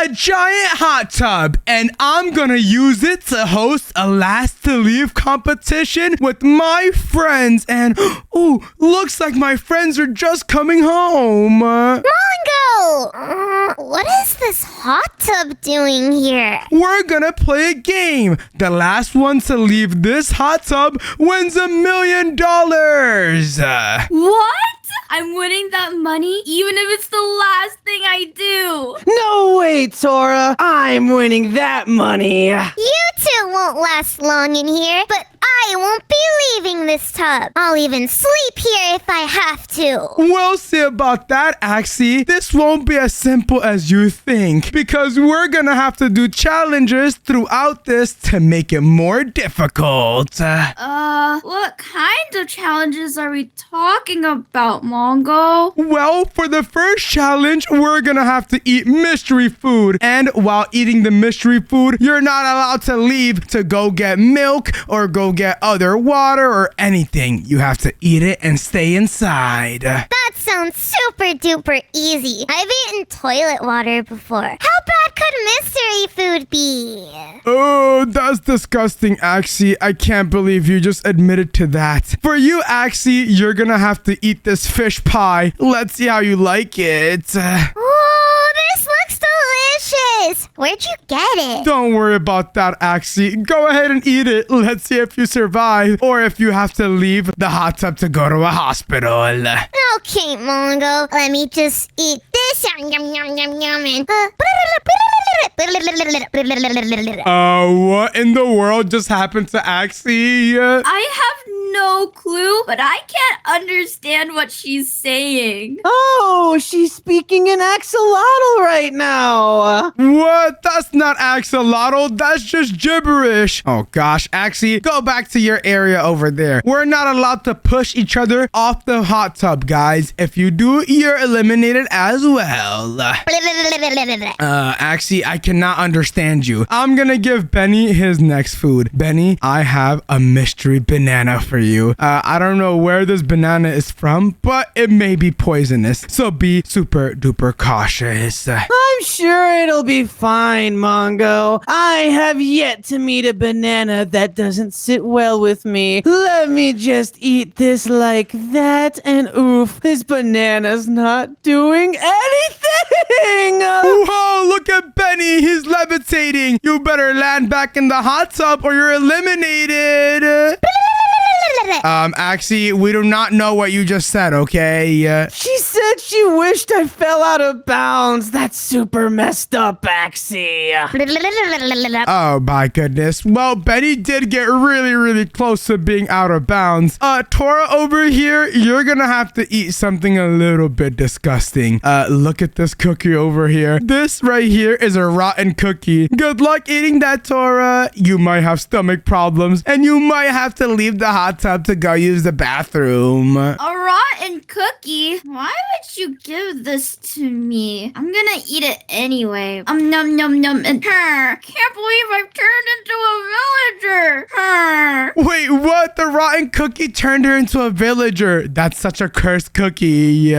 a giant hot tub, and I'm gonna use it to host a last to leave competition with my friends. And ooh, looks like my friends are just coming home. Mongo! What is this hot tub doing here? We're gonna play a game. The last one to leave this hot tub wins $1 million. What? I'm winning that money even if it's the last thing I do. No way, Tora. I'm winning that money. You two won't last long in here, but I won't be leaving this tub. I'll even sleep here if I have to. We'll see about that, Axie. This won't be as simple as you think, because we're gonna have to do challenges throughout this to make it more difficult. What kind of challenges are we talking about, Mongo? Well, for the first challenge, we're gonna have to eat mystery food. And while eating the mystery food, you're not allowed to leave to go get milk or go get other water or anything. You have to eat it and stay inside. That sounds super duper easy. I've eaten toilet water before. How bad could mystery food be? Oh, that's disgusting, Axie. I can't believe you just admitted to that. For you, Axie, you're gonna have to eat this fish pie. Let's see how you like it. Oh, this looks delicious. Where'd you get it? Don't worry about that, Axie. Go ahead and eat it. Let's see if you survive or if you have to leave the hot tub to go to a hospital. Okay, Mongo. Let me just eat this. Yum, yum, yum, yum, yum. What in the world just happened to Axie? I have no clue, but I can't understand what she's saying. Oh, she's speaking in axolotl right now. What? That's not axolotl. That's just gibberish. Oh gosh, Axie, go back to your area over there. We're not allowed to push each other off the hot tub, guys. If you do, you're eliminated as well. Axie, I cannot understand you. I'm gonna give Benny his next food. Benny, I have a mystery banana for you. I don't know where this banana is from, but it may be poisonous. So be super duper cautious. I'm sure it'll be fine, Mongo. I have yet to meet a banana that doesn't sit well with me. Let me just eat this like that, and oof, this banana's not doing anything. Whoa, look at Benny. He's levitating. You better land back in the hot tub or you're eliminated. Axie, we do not know what you just said, okay? She said she wished I fell out of bounds. That's super messed up, Axie. Oh my goodness. Well, Benny did get really, really close to being out of bounds. Tora over here, you're gonna have to eat something a little bit disgusting. Look at this cookie over here. This right here is a rotten cookie. Good luck eating that, Tora. You might have stomach problems and you might have to leave the hot tub to go use the bathroom. A rotten cookie? Why would you give this to me? I'm gonna eat it anyway. Num num num and can't believe I've turned into a villager. Wait, what? The rotten cookie turned her into a villager. That's such a cursed cookie.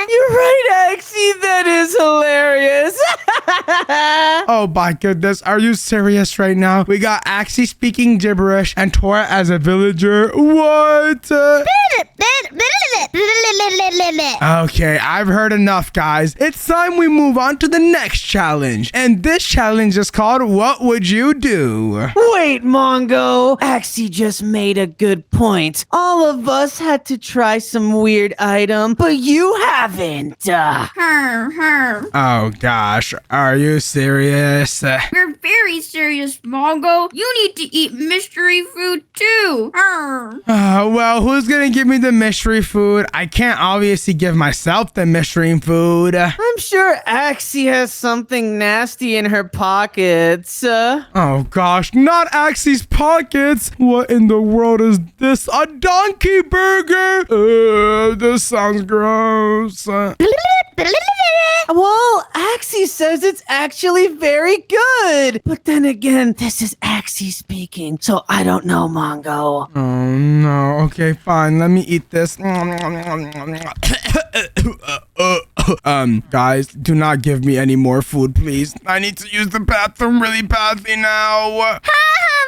You're right, Axie. That is hilarious. Oh my goodness. Are you serious right now? We got Axie speaking gibberish and Tora as a villager. What? Okay, I've heard enough, guys. It's time we move on to the next challenge. And this challenge is called What Would You Do? Wait, Mongo. Axie just made a good point. All of us had to try some weird item, but you haven't. Oh gosh, are you serious? You're very serious, Mongo. You need to eat mystery food too. Well, who's gonna give me the mystery food? I can't obviously give myself the mystery food. I'm sure Axie has something nasty in her pockets. Oh gosh, not Axie's pockets. What in the world is this? A donkey burger? This sounds gross. Well, Axie says it's actually very good. But then again, this is Axie speaking, so I don't know, Mongo. Oh no. Okay, fine. Let me eat this. Guys, do not give me any more food, please. I need to use the bathroom really badly now.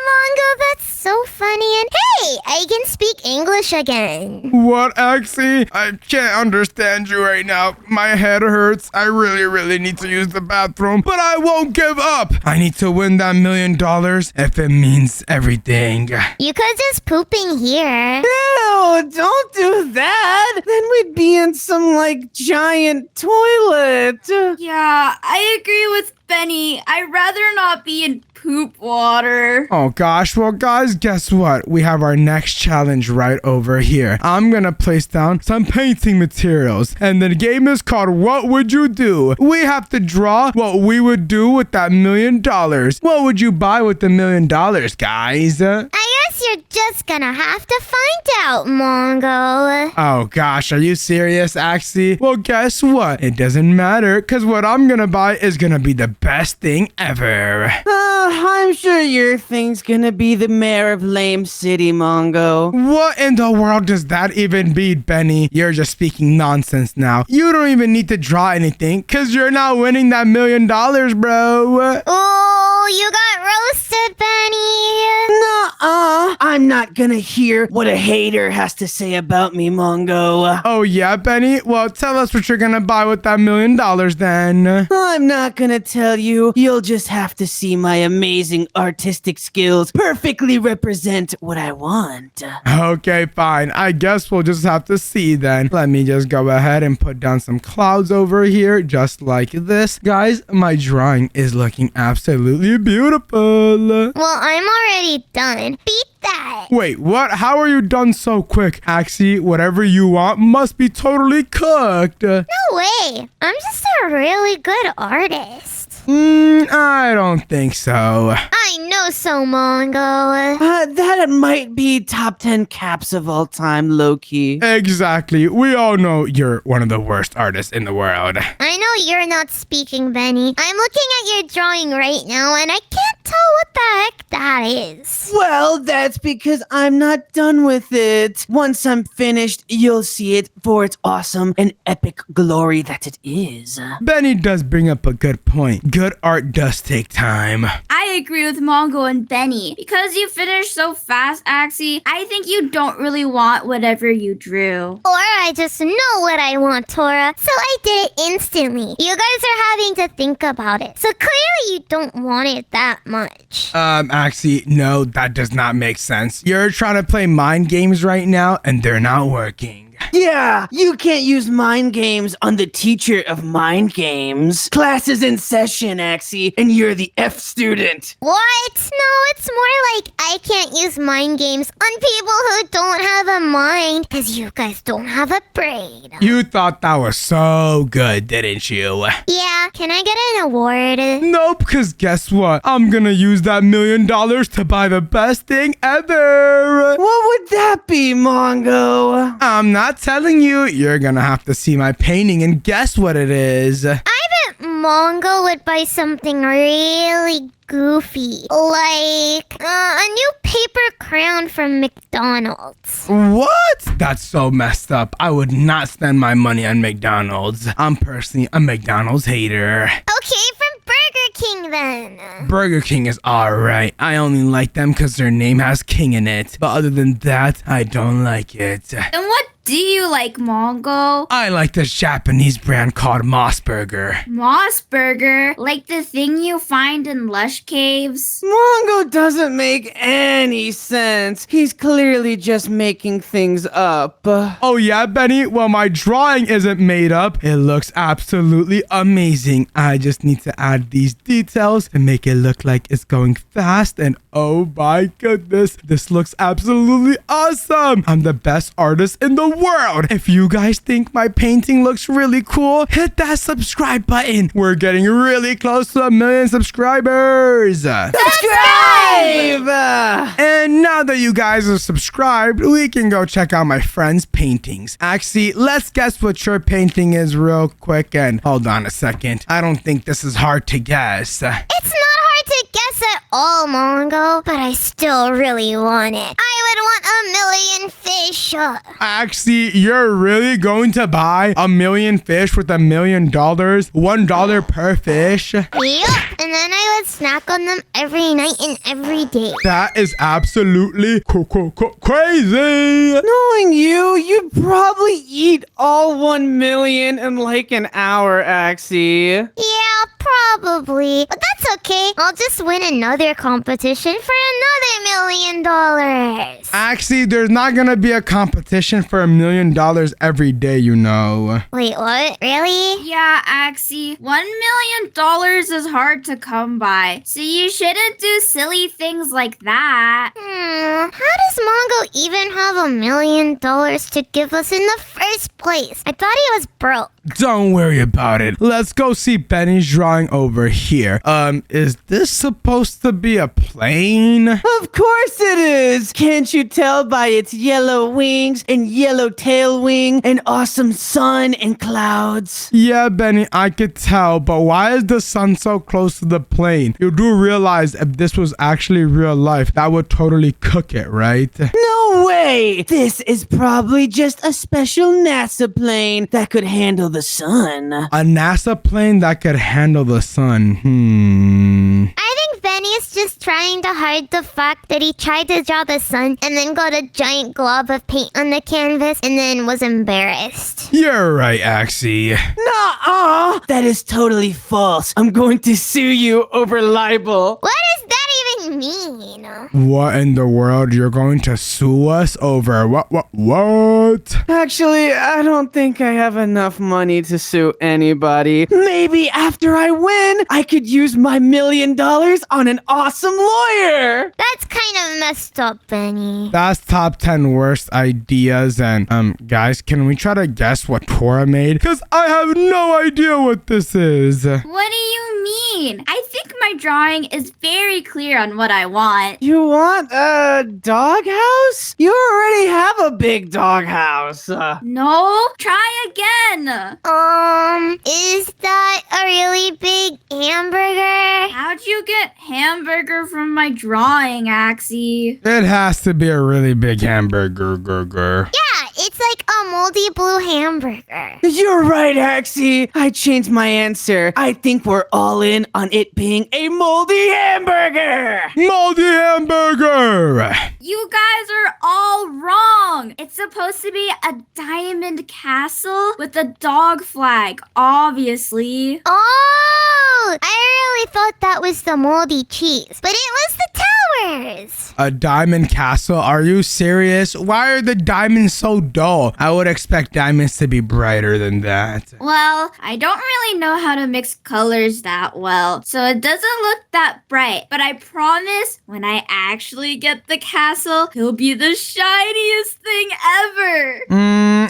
Mongo, that's so funny. And hey, I can speak English again. What, Axie? I can't understand you right now. My head hurts. I really need to use the bathroom, but I won't give up. I need to win that $1 million if it means everything. You could just pooping here. Ew, don't do that. Then we'd be in some, giant toilet. Yeah, I agree with Benny. I'd rather not be in poop water. Oh gosh, well guys, guess what? We have our next challenge right over here. I'm gonna place down some painting materials, and the game is called What Would You Do? We have to draw what we would do with that $1 million. What would you buy with the $1 million, guys? I guess you're just gonna have to find out, Mongo. Oh gosh, are you serious, Axie? Well, guess what? It doesn't matter, because what I'm gonna buy is gonna be the best thing ever. I'm sure your thing's gonna be the mayor of Lame City, Mongo. What in the world does that even be, Benny? You're just speaking nonsense now. You don't even need to draw anything, because you're not winning that $1 million, bro. Oh, you got roasted, Benny. Nuh-uh. I'm not gonna hear what a hater has to say about me, Mongo. Oh yeah, Benny? Well, tell us what you're gonna buy with that $1 million then. I'm not gonna tell you. You'll just have to see my amazing artistic skills perfectly represent what I want. Okay, fine. I guess we'll just have to see then. Let me just go ahead and put down some clouds over here, just like this. Guys, my drawing is looking absolutely beautiful. Well, I'm already done. Beat that. Wait, what? How are you done so quick? Axie, whatever you want must be totally cooked. No way. I'm just a really good artist. I don't think so. I know so, Mongo. That might be top 10 caps of all time, low-key. Exactly. We all know you're one of the worst artists in the world. I know you're not speaking, Benny. I'm looking at your drawing right now, and I can't tell what the heck that is. Well, that's because I'm not done with it. Once I'm finished, you'll see it for its awesome and epic glory that it is. Benny does bring up a good point. Good art does take time. I agree with Mongo and Benny. Because you finished so fast, Axie, I think you don't really want whatever you drew. Or I just know what I want, Tora, so I did it instantly. You guys are having to think about it, so clearly you don't want it that much. Axie, no, that does not make sense. You're trying to play mind games right now, and they're not working. Yeah, you can't use mind games on the teacher of mind games. Class is in session, Axie, and you're the F student. What? No, it's more like I can't use mind games on people who don't have a mind, because you guys don't have a brain. You thought that was so good, didn't you? Yeah, can I get an award? Nope, because guess what? I'm gonna use that $1 million to buy the best thing ever. What would that be, Mongo? I'm not telling you. You're gonna have to see my painting and guess what it is. I bet Mongo would buy something really goofy, like a new paper crown from McDonald's. What? That's so messed up. I would not spend my money on McDonald's. I'm personally a McDonald's hater. Okay, from Burger King then. Burger King is alright. I only like them because their name has King in it. But other than that, I don't like it. And what do you like, Mongo? I like this Japanese brand called Moss Burger. Moss Burger? Like the thing you find in Lush Caves? Mongo doesn't make any sense. He's clearly just making things up. Oh yeah, Benny? Well, my drawing isn't made up. It looks absolutely amazing. I just need to add these details and make it look like it's going fast. And oh my goodness, this looks absolutely awesome. I'm the best artist in the world. If you guys think my painting looks really cool, hit that subscribe button. We're getting really close to 1 million subscribers. Subscribe! And now that you guys are subscribed, we can go check out my friend's paintings. Actually, let's guess what your painting is real quick. And hold on a second. I don't think this is hard to guess. It's not hard to guess at all, Mongo, but I still really want it. I would want 1 million fish. Actually, you're really going to buy 1 million fish with $1 million? $1 per fish? Yup, and then I would snack on them every night and every day. That is absolutely crazy. Knowing you, you'd probably eat all 1 million in like an hour, Axie. Yeah, probably. But that's okay. I'll just win another competition for another $1 million. Actually, there's not gonna be a competition for $1 million every day, you know. Wait, what? Really? Yeah, Axie, $1 million is hard to come by, so you shouldn't do silly things like that. How does Mongo even have $1 million to give us in the first place? I thought he was broke. Don't worry about it. Let's go see Benny's drawing over here. Is this supposed to be a plane? Of course it is! Can't you tell by its yellow wings and yellow tail wing and awesome sun and clouds? Yeah, Benny, I could tell, but why is the sun so close to the plane? You do realize if this was actually real life, that would totally cook it, right? No way! This is probably just a special NASA plane that could handle the sun. A NASA plane that could handle the sun. I think Benny's just trying to hide the fact that he tried to draw the sun and then got a giant glob of paint on the canvas and then was embarrassed. You're right, Axie. Nuh-uh! That is totally false. I'm going to sue you over libel. What does that even mean? What in the world? You're going to sue us over what? Actually, I don't think I have enough money to sue anybody. Maybe after I win, I could use my $1 million on an awesome lawyer. That's kind of messed up, Benny. That's top 10 worst ideas. And guys, can we try to guess what Tora made? Because I have no idea what this is. What do you mean? I think my drawing is very clear on what I want. You want a doghouse? You already have a big doghouse. No, try again. Is that a really big hamburger? How'd you get hamburger from my drawing, Axie? It has to be a really big hamburger. Yeah, it's like a moldy blue hamburger. You're right, Axie. I changed my answer. I think we're all in on it being a moldy hamburger. Moldy hamburger! You guys are all wrong. It's supposed to be a diamond castle with a dog flag, obviously. Oh, I really thought that was the moldy cheese, but it was the towers. A diamond castle? Are you serious? Why are the diamonds so dull? I would expect diamonds to be brighter than that. Well, I don't really know how to mix colors that well, so it doesn't look that bright. But I promise, when I actually get the castle, it'll be the shiniest thing ever.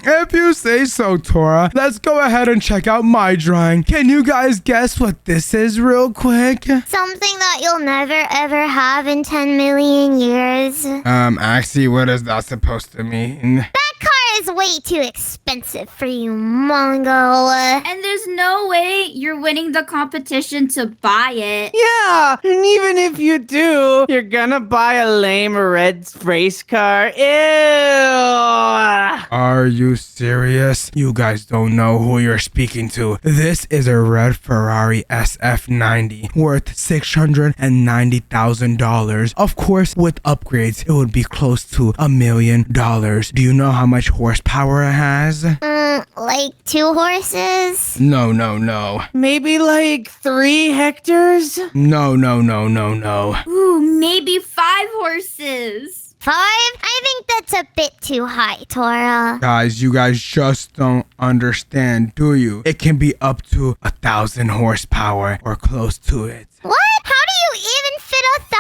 If you say so, Tora. Let's go ahead and check out my drawing. Can you guys guess what this is real quick? Something that you'll never ever have in 10 million years. Actually, what is that supposed to mean? That car is way too expensive for you, Mongo. And there's no way you're winning the competition to buy it. Yeah, and even if you do, you're gonna buy a lame red race car. Ew. Are you serious? You guys don't know who you're speaking to. This is a red Ferrari SF90 worth $690,000. Of course, with upgrades, it would be close to $1 million. Do you know how much horsepower it has? Like 2 horses? No. Maybe like 3 hectares? No. Ooh, maybe 5 horses. 5? I think that's a bit too high, Tora. Guys, you guys just don't understand, do you? It can be up to 1,000 horsepower or close to it. What? How do you even fit 1,000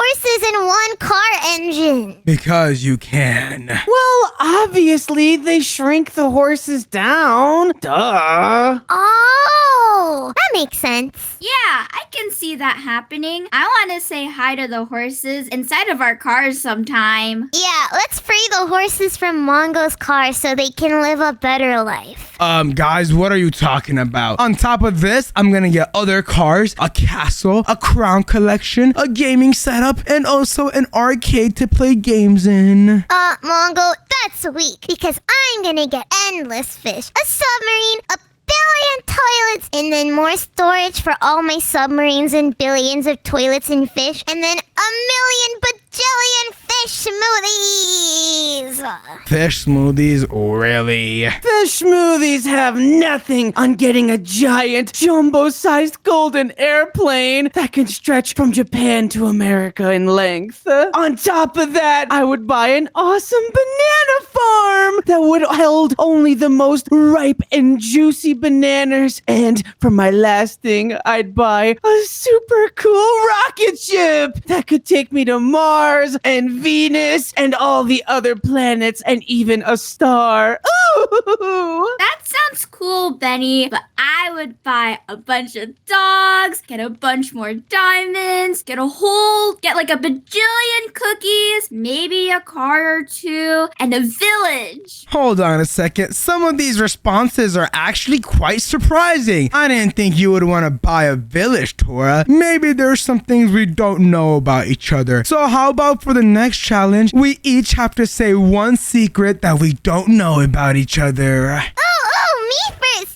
horses in one car engine? Because you can. Well, obviously, they shrink the horses down. Duh. Oh, that makes sense. Yeah, I can see that happening. I want to say hi to the horses inside of our cars sometime. Yeah, let's free the horses from Mongo's car so they can live a better life. Guys, what are you talking about? On top of this, I'm gonna get other cars, a castle, a crown collection, a gaming setup, and also an arcade to play games in. Mongo, that's weak because I'm gonna get endless fish, a submarine, a billion toilets, and then more storage for all my submarines and billions of toilets and fish, and then a million bajillion fish smoothies. Fish smoothies, really? Fish smoothies have nothing on getting a giant, jumbo-sized golden airplane that can stretch from Japan to America in length. On top of that, I would buy an awesome banana farm that would hold only the most ripe and juicy bananas. And for my last thing, I'd buy a super cool rocket ship that could take me to Mars and Venus and all the other planets and even a star. Ooh! That sounds cool, Benny, but I would buy a bunch of dogs, get a bunch more diamonds, get like a bajillion cookies, maybe a car or two, and a village. Hold on a second. Some of these responses are actually quite surprising. I didn't think you would want to buy a village, Tora. Maybe there's some things we don't know about each other. So how about for the next challenge, we each have to say one secret that we don't know about each other.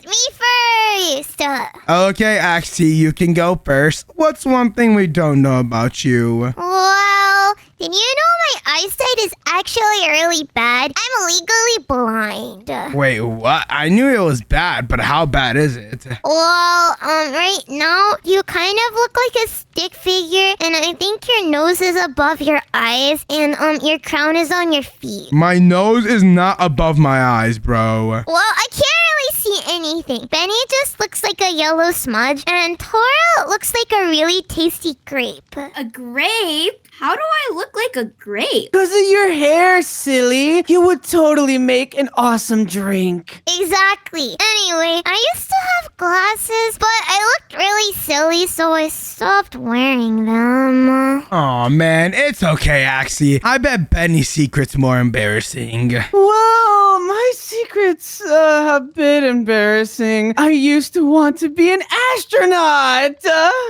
Me first. Okay, Axie, you can go first. What's one thing we don't know about you? Well, did you know my eyesight is actually really bad? I'm legally blind. Wait, what? I knew it was bad, but how bad is it? Well, right now, you kind of look like a stick figure, and I think your nose is above your eyes, and your crown is on your feet. My nose is not above my eyes, bro. Well, I can't really see anything. Benny just looks like a yellow smudge, and Tora looks like a really tasty grape. A grape? How do I look like a grape? Because of your hair, silly. You would totally make an awesome drink. Exactly. Anyway, I used to have glasses, but I looked really silly, so I stopped wearing them. Aw, man, it's okay, Axie. I bet Benny's secret's more embarrassing. Well, my secret's a bit embarrassing. I used to want to be an astronaut.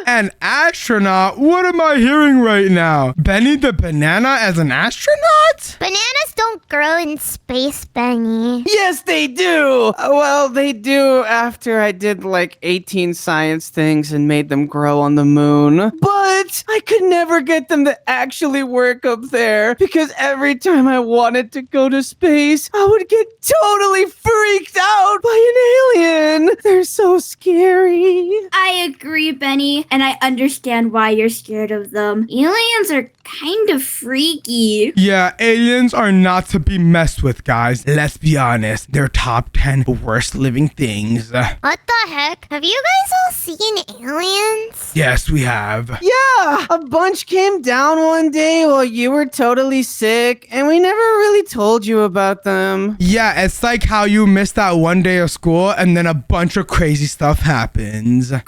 An astronaut? What am I hearing right now? Benny the banana as an astronaut? Bananas don't grow in space, Benny. Yes, they do. Well, they do after I did like 18 science things and made them grow on the moon. But I could never get them to actually work up there because every time I wanted to go to space, I would get totally freaked out by an alien. They're so scary. I agree, Benny, and I understand why you're scared of them. Aliens are kind of freaky. Yeah, aliens are not to be messed with, guys. Let's be honest. They're top 10 worst living things. What the heck? Have you guys all seen aliens? Yes, we have. Yeah, a bunch came down one day while you were totally sick, and we never really told you about them. Yeah, it's like how you missed that one day of school and then a bunch of crazy stuff happens. Okay.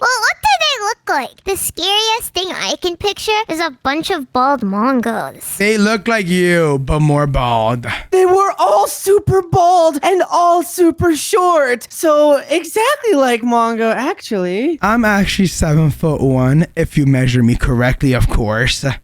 Well, what do they look like? The scariest thing I can picture is a bunch of bald Mongos. They look like you, but more bald. They were all super bald and all super short. So exactly like Mongo, actually. I'm actually 7'1", if you measure me correctly, of course. Yeah,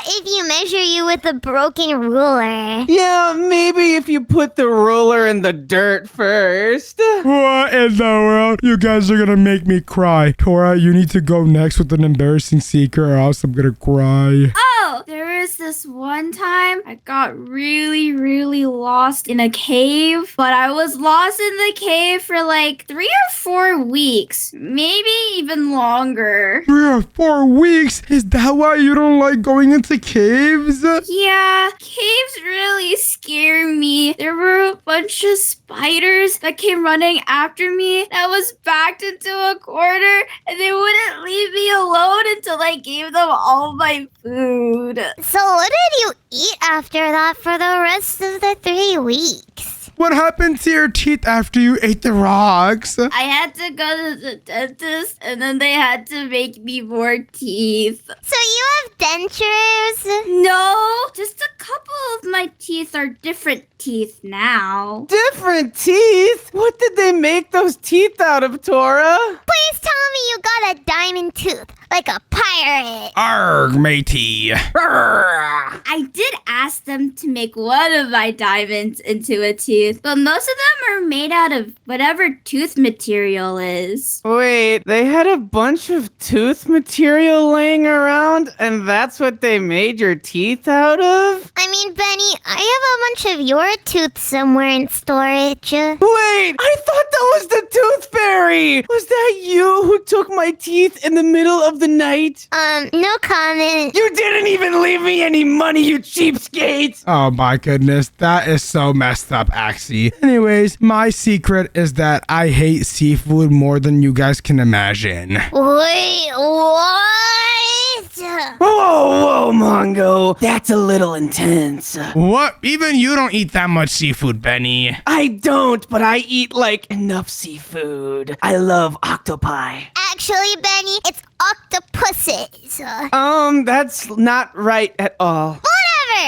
if you measure you with a broken ruler. Yeah, maybe if you put the ruler in the dirt first. What in the world? You guys are gonna make me cry. Tora, you need to go next with an embarrassing secret or else I'm gonna cry. Oh, there is was this one time I got really, really lost in a cave, but I was lost in the cave for like 3 or 4 weeks, maybe even longer. 3 or 4 weeks? Is that why you don't like going into caves? Yeah, caves really scare me. There were a bunch of spiders that came running after me. I was backed into a corner and they wouldn't leave me alone until I gave them all my food. So what did you eat after that for the rest of the 3 weeks? What happened to your teeth after you ate the rocks? I had to go to the dentist and then they had to make me more teeth. So you have dentures? No, just a couple of my teeth are different teeth now. Different teeth? What did they make those teeth out of, Tora? Please tell me you got a diamond tooth, like a pirate. Arg, matey. I did ask them to make one of my diamonds into a tooth, but most of them are made out of whatever tooth material is. Wait, they had a bunch of tooth material laying around, and that's what they made your teeth out of? I mean, Benny, I have a bunch of your tooth somewhere in storage. Wait, I thought that was the tooth fairy! Was that you who took my teeth in the middle of the night? No comment. You didn't even leave me any money, you cheapskate! Oh my goodness, that is so messed up, Axie. Anyways, my secret is that I hate seafood more than you guys can imagine. Wait, what? Whoa, Mongo. That's a little intense. What? Even you don't eat that much seafood, Benny. I don't, but I eat, like, enough seafood. I love octopi. Actually, Benny, it's octopuses. That's not right at all. Whatever!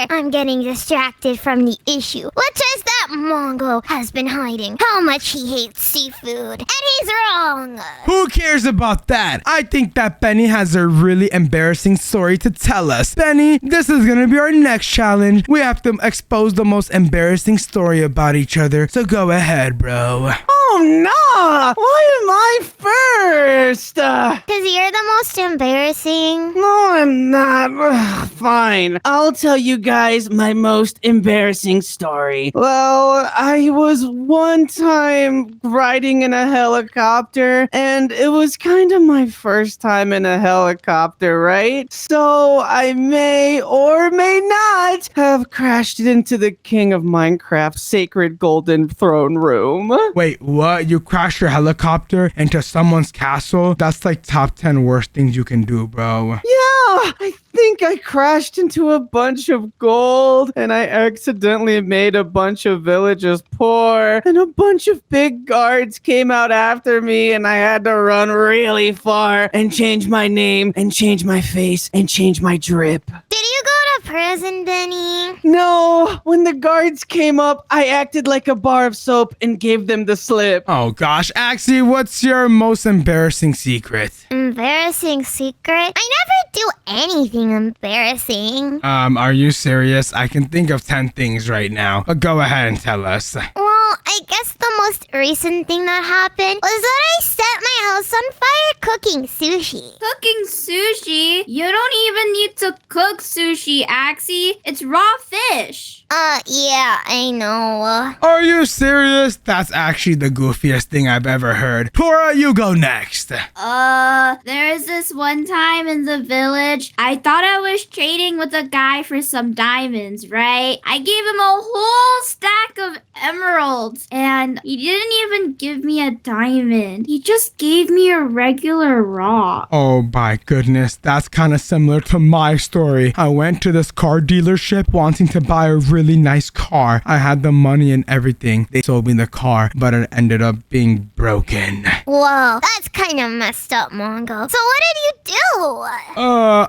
I'm getting distracted from the issue, which is that Mongo has been hiding how much he hates seafood. And he's wrong! Who cares about that? I think that Benny has a really embarrassing story to tell us. Benny, this is gonna be our next challenge. We have to expose the most embarrassing story about each other. So go ahead, bro. Oh, no! Why am I first? Because you're the most embarrassing. No, I'm not. Ugh, fine. I'll tell you guys my most embarrassing story. Well, I was one time riding in a helicopter, and it was kind of my first time in a helicopter, right? So I may or may not have crashed into the king of Minecraft's sacred golden throne room. Wait, what? You crashed your helicopter into someone's castle? That's like top 10 worst things you can do, bro. Yeah, I think I crashed into a bunch of gold, and I accidentally made a bunch of villagers poor, and a bunch of big guards came out after me, and I had to run really far and change my name and change my face and change my drip. Did you go to prison, Benny? No, when the guards came up, I acted like a bar of soap and gave them the slip. Oh gosh, Axie, what's your most embarrassing secret? Embarrassing secret? I never do anything embarrassing. Are you serious? I can think of 10 things right now. But go ahead and tell us. Well, I guess the most recent thing that happened was that I set my house on fire cooking sushi. Cooking sushi? You don't even need to cook sushi, Axie. It's raw fish. Yeah, I know. Are you serious? That's actually the goofiest thing I've ever heard. Tora, you go next. There was this one time in the village, I thought I was trading with a guy for some diamonds, right? I gave him a whole stack of emeralds, and he didn't even give me a diamond. He just gave me a regular rock. Oh my goodness, that's kind of similar to my story. I went to this car dealership wanting to buy a really nice car. I had the money and everything. They sold me the car, but it ended up being broken. Whoa, that's kind of messed up, Mongo. So what did you do?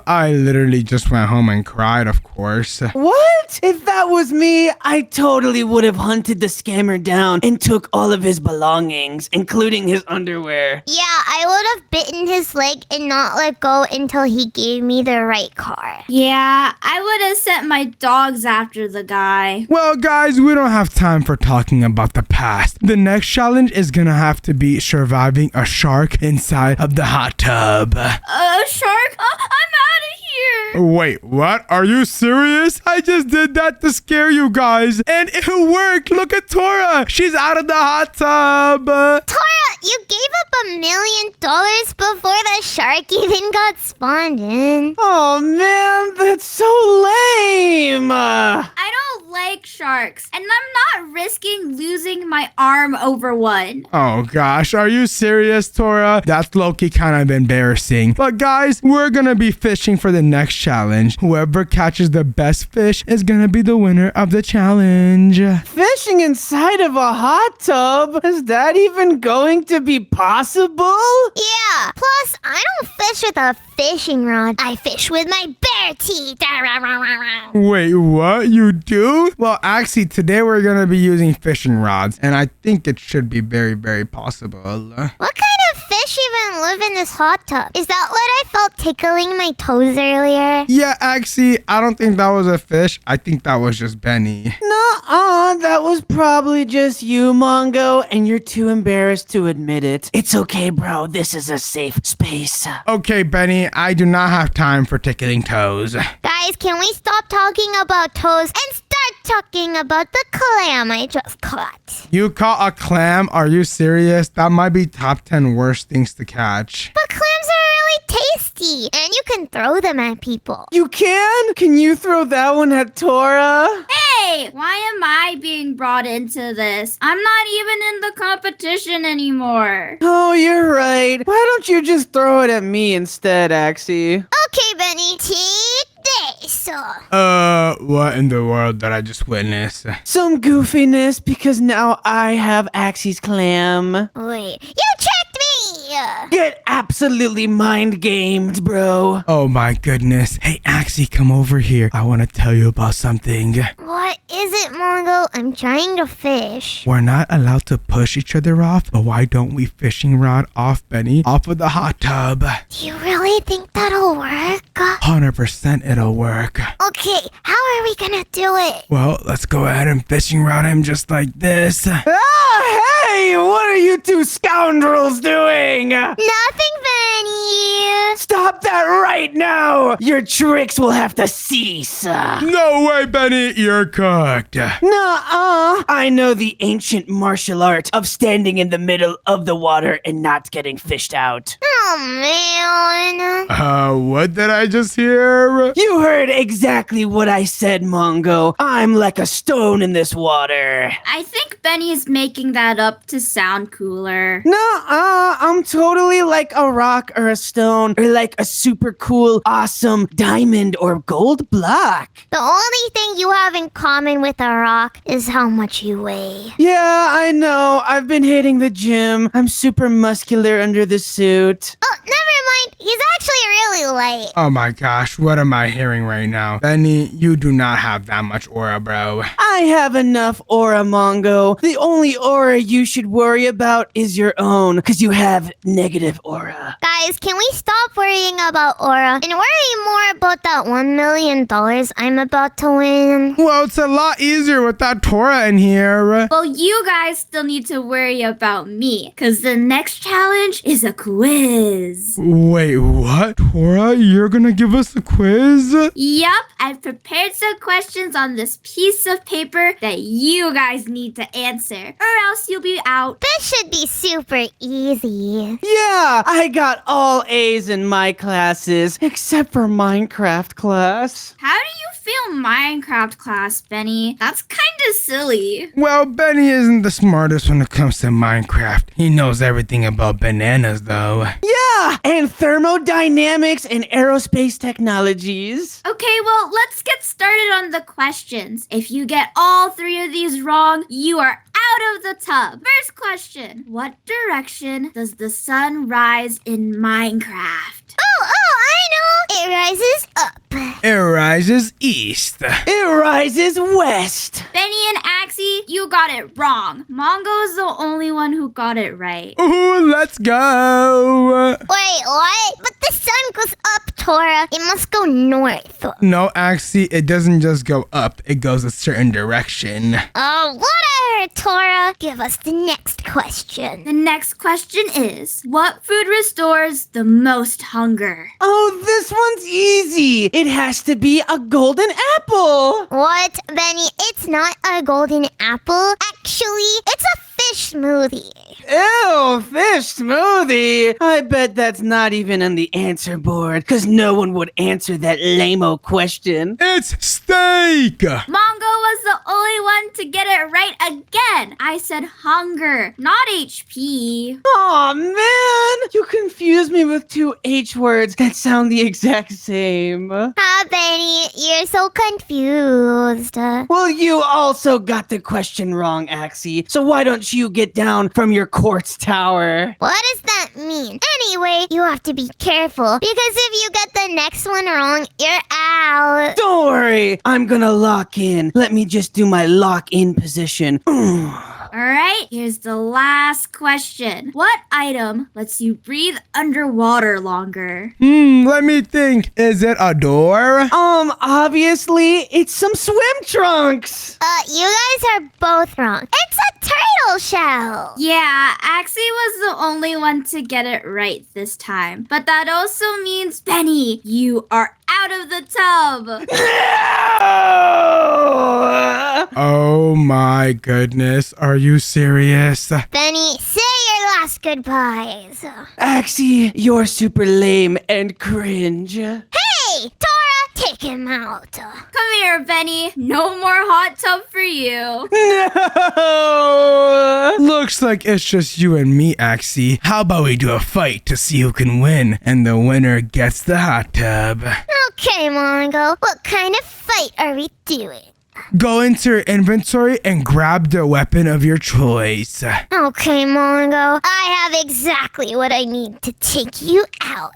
I literally just went home and cried, of course. What? If that was me, I totally would have hunted the scammer down and took all of his belongings, including his underwear. Yeah, I would have bitten his leg and not let go until he gave me the right car. Yeah, I would have sent my dogs after the guy. Well, guys, we don't have time for talking about the past. The next challenge is gonna have to be surviving a shark inside of the hot tub. A shark? I'm out of here. Wait, what? Are you serious? I just did that to scare you guys, and it worked. Look at Tora. She's out of the hot tub. Tora, you gave up $1 million before the shark even got spawned in. Oh man, that's so lame. I don't like sharks, and I'm not risking losing my arm over one. Oh gosh, are you serious, Tora? That's low-key kind of embarrassing. But guys, we're gonna be fishing for the next challenge. Whoever catches the best fish is gonna be the winner of the challenge. Fishing inside of a hot tub? Is that even going to be possible? Yeah, plus I don't fish with a fishing rod. I fish with my bare teeth. Wait, what? You do? Well, actually, today we're gonna be using fishing rods, and I think it should be very, very possible. What kind of fish even live in this hot tub? Is that what I felt tickling my toes earlier? Yeah, actually, I don't think that was a fish. I think that was just Benny. Nuh-uh, that was probably just you, Mongo, and you're too embarrassed to admit it. It's okay, bro. This is a safe space. Okay, Benny, I do not have time for tickling toes. Guys, can we stop talking about toes and start talking about the clam I just caught? You caught a clam? Are you serious? That might be top 10 worst things to catch. But clams are really tasty, and you can throw them at people. You can? Can you throw that one at Tora? Hey, why am I being brought into this? I'm not even in the competition anymore. Oh, you're right. Why don't you just throw it at me instead, Axie? Okay, Benny, take this. What in the world did I just witness? Some goofiness because now I have Axie's clam. Wait, you tricked me! Get absolutely mind-gamed, bro. Oh my goodness. Hey, Axie, come over here. I want to tell you about something. What is it, Mongo? I'm trying to fish. We're not allowed to push each other off, but why don't we fishing rod off Benny off of the hot tub? Do you really think that'll work? 100% it'll work. Okay, how are we gonna do it? Well, let's go ahead and fishing rod him just like this. Ah, hey, what are you two scoundrels doing? Nothing, Benny. Stop that right now! Your tricks will have to cease. No way, Benny, you're cooked. Nuh-uh. I know the ancient martial art of standing in the middle of the water and not getting fished out. Oh, man. What did I just hear? You heard exactly what I said, Mongo. I'm like a stone in this water. I think Benny's making that up to sound cooler. Nuh-uh. I'm totally like a rock or a stone or like a super cool, awesome diamond or gold block. The only thing you have in common with a rock is how much you weigh. Yeah, I know. I've been hitting the gym. I'm super muscular under the suit. Oh, never mind. He's actually really light. Oh my gosh, what am I hearing right now? Benny, you do not have that much aura, bro. I have enough aura, Mongo. The only aura you should worry about is your own, because you have negative aura. Guys, can we stop worrying about aura and worry more about that $1 million I'm about to win? Well, it's a lot easier with that Tora in here. Well, you guys still need to worry about me, because the next challenge is a quiz. Wait, what? Tora, you're gonna give us a quiz? Yup, I've prepared some questions on this piece of paper that you guys need to answer, or else you'll be out. This should be super easy. Yeah, I got all A's in my classes, except for Minecraft class. How do you feel Minecraft class, Benny? That's kinda silly. Well, Benny isn't the smartest when it comes to Minecraft. He knows everything about bananas, though. Yeah, and thermodynamics and aerospace technologies. Okay, well, let's get started on the questions. If you get all three of these wrong, you are out of the tub. First question. What direction does the sun rise in Minecraft? Oh, I know. It rises up. It rises east. It rises west. Benny and Axie, you got it wrong. Mongo is the only one who got it right. Ooh, let's go. Wait, what? But the sun goes up, Tora. It must go north. No, actually, it doesn't just go up. It goes a certain direction. Oh, whatever. here, Tora. Give us the next question. The next question is, what food restores the most hunger? Oh, this one's easy. It has to be a golden apple. What, Benny? It's not a golden apple. Actually, it's a fish smoothie. Ew, fish smoothie. I bet that's not even on the answer board, because no one would answer that lame-o question. It's steak. Mongo was the only one to get it right again. I said hunger, not HP. Aw, man. You confused me with two H words that sound the exact same. Ah, Benny, you're so confused. Well, you also got the question wrong, Axie. So why don't you get down from your quartz tower? What does that mean? Anyway, you have to be careful, because if you get the next one wrong, you're out. Don't worry. I'm gonna lock in. Let me just do my lock-in position. All right, here's the last question. What item lets you breathe underwater longer? Let me think. Is it a door? Obviously, it's some swim trunks. You guys are both wrong. It's a turtle shell. Yeah, Axie was the only one to get it right this time. But that also means, Benny, you are out of the tub. Oh my goodness. Are you serious? Benny, say your last goodbyes. Axie, you're super lame and cringe. Hey, Tora, take him out. Come here, Benny. No more hot tub for you. No! Looks like it's just you and me, Axie. How about we do a fight to see who can win? And the winner gets the hot tub. Okay, Mongo, what kind of fight are we doing? Go into your inventory and grab the weapon of your choice. Okay, Mongo, I have exactly what I need to take you out.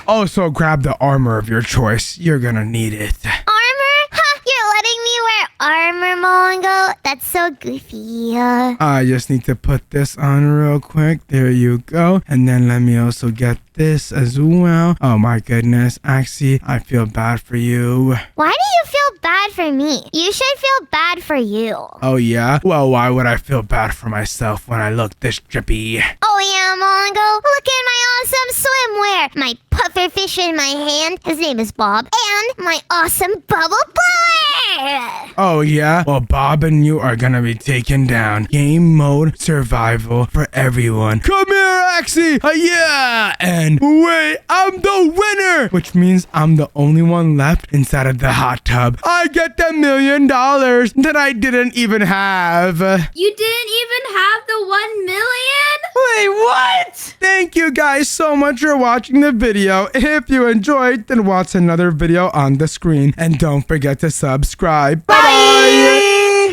Also, grab the armor of your choice. You're gonna need it. Armor? Huh, you're letting me wear armor, Mongo? That's so goofy. I just need to put this on real quick. There you go. And then let me also get this as well. Oh my goodness, Axie, I feel bad for you. Why do you feel bad for me? You should feel bad for you. Oh yeah? Well, why would I feel bad for myself when I look this drippy? Oh yeah, Mongo, look at my awesome swimwear. My puffer fish in my hand, his name is Bob, and my awesome bubble blower. Oh yeah? Well, Bob and you are gonna be taken down. Game mode survival for everyone. Come here, Axie! Yeah! And wait, I'm the winner! Which means I'm the only one left inside of the hot tub. I get the $1 million that I didn't even have. You didn't even have the 1 million? Wait, what? Thank you guys so much for watching the video. If you enjoyed, then watch another video on the screen. And don't forget to subscribe. Bye! Bye.